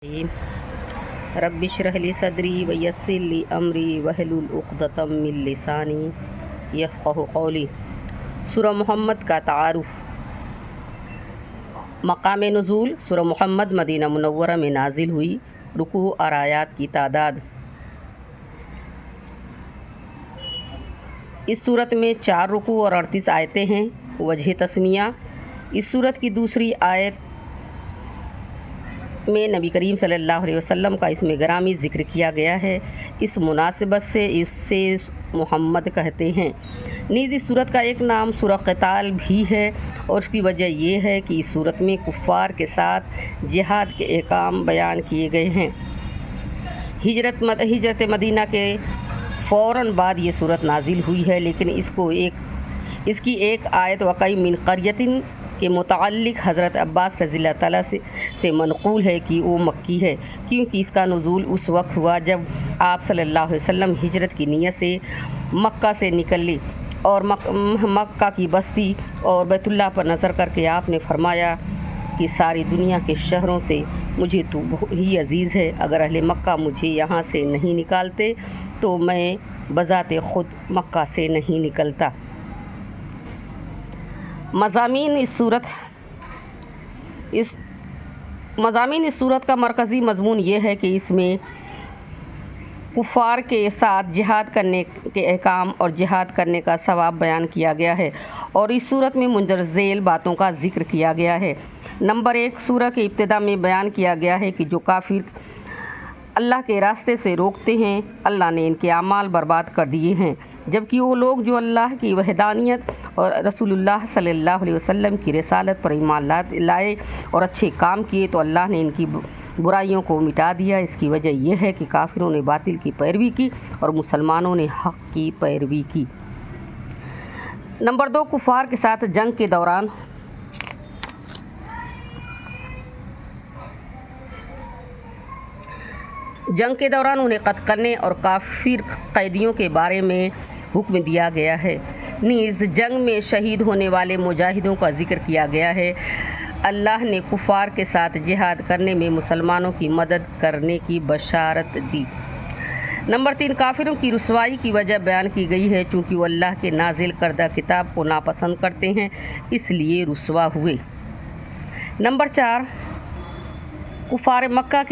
Rabbi इश्रह ली सदरी वयस्सिर ली अमरी वहलुल उक़दतम मिन लिसानी यफ़क़हू क़ौली। सूरह मुहम्मद का तारुफ़। मक़ाम नुज़ूल सूरह मुहम्मद मदीना मुनव्वरा में नाजिल हुई। रुकू और आयात की तादाद। इस सूरत में 4 रुकू और 38 आयतें हैं। वजह तस्मिया, इस सूरत की दूसरी आयत में नबी करीम सल्लल्लाहु अलैहि वसल्लम का इसमें ग्रामी ज़िक्र किया गया है। इस मुनासिबत से इससे मुहम्मद कहते हैं। नीज़ इस सूरत का एक नाम सूरह क़िताल भी है और उसकी वजह यह है कि इस सूरत में कुफ़ार के साथ जिहाद के अहकाम बयान किए गए हैं। हिजरत मदीना के फ़ौरन बाद ये सूरत नाजिल हुई है, लेकिन इसकी एक आयत वक़ई मिन क़रयतिन के मुताल्लिक़ हज़रत अब्बास रज़ियल्लाहु ताला से मनक़ूल है कि वो मक्की है, क्योंकि इसका नुज़ूल उस वक्त हुआ जब आप सल्लल्लाहु अलैहि वसल्लम हिजरत की नीयत से मक्का से निकले और मक्का की बस्ती और बैतुल्लाह पर नज़र करके आपने फरमाया कि सारी दुनिया के शहरों से मुझे तो बहुत ही अज़ीज़ है। अगर अहले मक्का मुझे यहाँ से नहीं निकालते तो मैं बज़ाते ख़ुद मक्का से नहीं निकलता। मज़ामीन इस सूरत का मरकज़ी मज़मून ये है कि इसमें कुफ़ार के साथ जिहाद करने के अहकाम और जिहाद करने का सवाब बयान किया गया है और इस सूरत में मुंदरज़ेल बातों का ज़िक्र किया गया है। नंबर 1, सूरह के इब्तिदा में बयान किया गया है कि जो काफिर अल्लाह के रास्ते से रोकते हैं, अल्लाह ने इनके आमाल बर्बाद कर दिए हैं, जबकि वो लोग जो अल्लाह की वहदानियत और रसूलुल्लाह सल्लल्लाहु अलैहि वसल्लम की रिसालत पर ईमान लाए और अच्छे काम किए तो अल्लाह ने इनकी बुराइयों को मिटा दिया। इसकी वजह यह है कि काफिरों ने बातिल की पैरवी की और मुसलमानों ने हक़ की पैरवी की। नंबर 2, कुफ़ार के साथ जंग के दौरान उन्हें क़त्ल करने और काफिर कैदियों के बारे में हुक्म दिया गया है। नीज़ जंग में शहीद होने वाले मुजाहिदों का ज़िक्र किया गया है। अल्लाह ने कुफ़ार के साथ जिहाद करने में मुसलमानों की मदद करने की बशारत दी। नंबर 3, काफिरों की रुसवाई की वजह बयान की गई है। चूँकि वो अल्लाह के नाजिल करदा किताब को नापसंद करते हैं, इसलिए रुसवा हुए। नंबर 4, कुफ़ार मक्का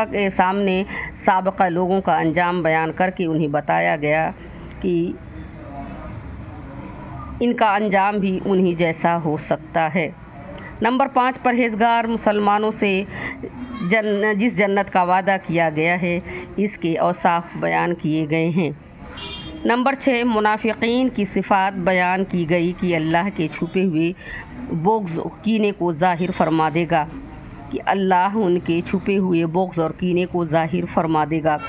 के सामने साबिक़ा लोगों का अंजाम बयान करके उन्हें बताया गया कि इनका अंजाम भी उन्हीं जैसा हो सकता है। नंबर 5, परहेज़गार मुसलमानों से जिस जन्नत का वादा किया गया है, इसके औसाफ बयान किए गए हैं। नंबर 6, मुनाफ़िक़ीन की सिफ़ात बयान की गई कि अल्लाह के छुपे हुए बुग़्ज़ कीने को ज़ाहिर फरमा देगा और कीने को ज़ाहिर फरमा देगा।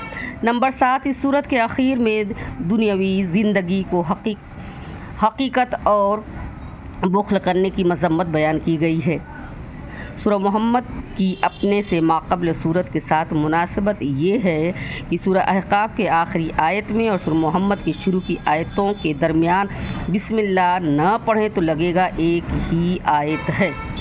नंबर 7, इस सूरत के आखिर में दुनियावी ज़िंदगी को हकीकत और बुख़्ल करने की मज़म्मत बयान की गई है। सूरह मुहम्मद की अपने से माक़बल सूरत के साथ मुनासिबत ये है कि सूरह अहक़ाफ़ के आखिरी आयत में और सूरह मुहम्मद की शुरू की आयतों के दरमियान बिस्मिल्लाह न पढ़ें तो लगेगा एक ही आयत है।